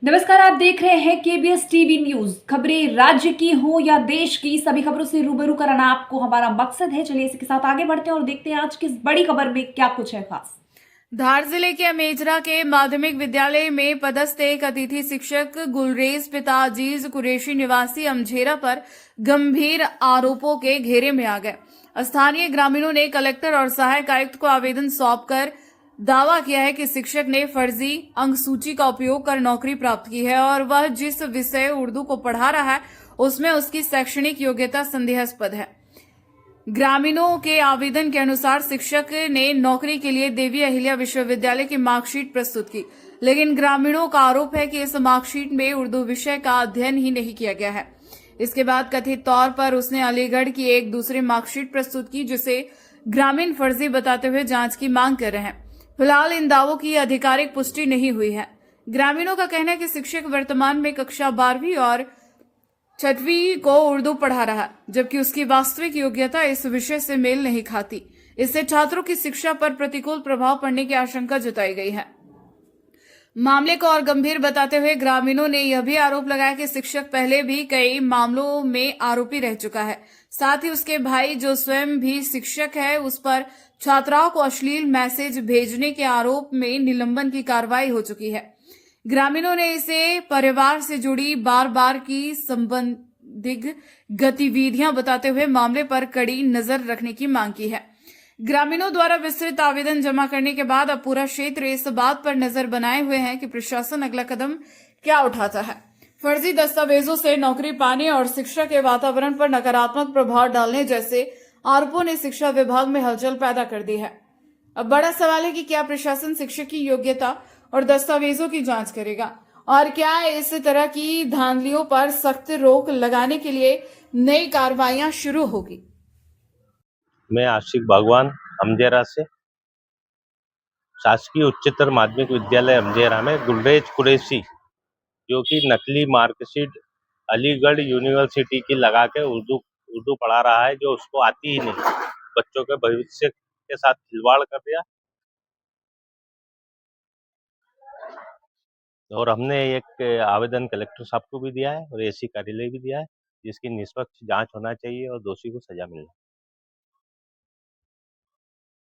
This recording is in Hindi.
नमस्कार, आप देख रहे हैं केबीएस टीवी न्यूज। खबरें राज्य की हो या देश की, सभी खबरों से रूबरू कराना आपको हमारा मकसद है। चलिए इसके साथ आगे बढ़ते हैं और देखते हैं आज किस बड़ी खबर में क्या कुछ है खास। धार जिले के अमेजरा के माध्यमिक विद्यालय में पदस्थ एक अतिथि शिक्षक गुलरेज पिता अजीज कुरैशी निवासी अमझेरा पर गंभीर आरोपों के घेरे में आ गए। स्थानीय ग्रामीणों ने कलेक्टर और सहायक आयुक्त को आवेदन सौंपकर दावा किया है कि शिक्षक ने फर्जी अंक सूची का उपयोग कर नौकरी प्राप्त की है और वह जिस विषय उर्दू को पढ़ा रहा है उसमें उसकी शैक्षणिक योग्यता संदेहास्पद है। ग्रामीणों के आवेदन के अनुसार शिक्षक ने नौकरी के लिए देवी अहिल्या विश्वविद्यालय की मार्कशीट प्रस्तुत की, लेकिन ग्रामीणों का आरोप है कि इस मार्कशीट में उर्दू विषय का अध्ययन ही नहीं किया गया है। इसके बाद कथित तौर पर उसने अलीगढ़ की एक दूसरी मार्कशीट प्रस्तुत की, जिसे ग्रामीण फर्जी बताते हुए जांच की मांग कर रहे हैं। फिलहाल इन दावों की आधिकारिक पुष्टि नहीं हुई है। ग्रामीणों का कहना है कि शिक्षक वर्तमान में कक्षा 12वीं और 6वीं को उर्दू पढ़ा रहा, जबकि उसकी वास्तविक योग्यता इस विषय से मेल नहीं खाती। इससे छात्रों की शिक्षा पर प्रतिकूल प्रभाव पड़ने की आशंका जताई गई है। मामले को और गंभीर बताते हुए ग्रामीणों ने यह भी आरोप लगाया कि शिक्षक पहले भी कई मामलों में आरोपी रह चुका है। साथ ही उसके भाई, जो स्वयं भी शिक्षक है, उस पर छात्राओं को अश्लील मैसेज भेजने के आरोप में निलंबन की कार्रवाई हो चुकी है। ग्रामीणों ने इसे परिवार से जुड़ी बार बार की संबंधित गतिविधियां बताते हुए मामले पर कड़ी नजर रखने की मांग की है। ग्रामीणों द्वारा विस्तृत आवेदन जमा करने के बाद अब पूरा क्षेत्र इस बात पर नजर बनाए हुए है कि प्रशासन अगला कदम क्या उठाता है। फर्जी दस्तावेजों से नौकरी पाने और शिक्षा के वातावरण पर नकारात्मक प्रभाव डालने जैसे आरोपों ने शिक्षा विभाग में हलचल पैदा कर दी है। अब बड़ा सवाल है कि क्या प्रशासन शिक्षक की योग्यता और दस्तावेजों की जांच करेगा, और क्या इस तरह की धांधलियों पर सख्त रोक लगाने के लिए नई कार्रवाइयां शुरू होगी। मैं आशिक भगवान अमजेरा से। शासकीय उच्चतर माध्यमिक विद्यालय अमजेरा में गुलरेज कुरैशी, जो कि नकली मार्कशीट अलीगढ़ यूनिवर्सिटी की लगा के उर्दू उर्दू पढ़ा रहा है, जो उसको आती ही नहीं। बच्चों के भविष्य के साथ खिलवाड़ कर दिया। और हमने एक आवेदन कलेक्टर साहब को भी दिया है और एसी कार्यालय भी दिया है, जिसकी निष्पक्ष जांच होना चाहिए और दोषी को सजा मिलना।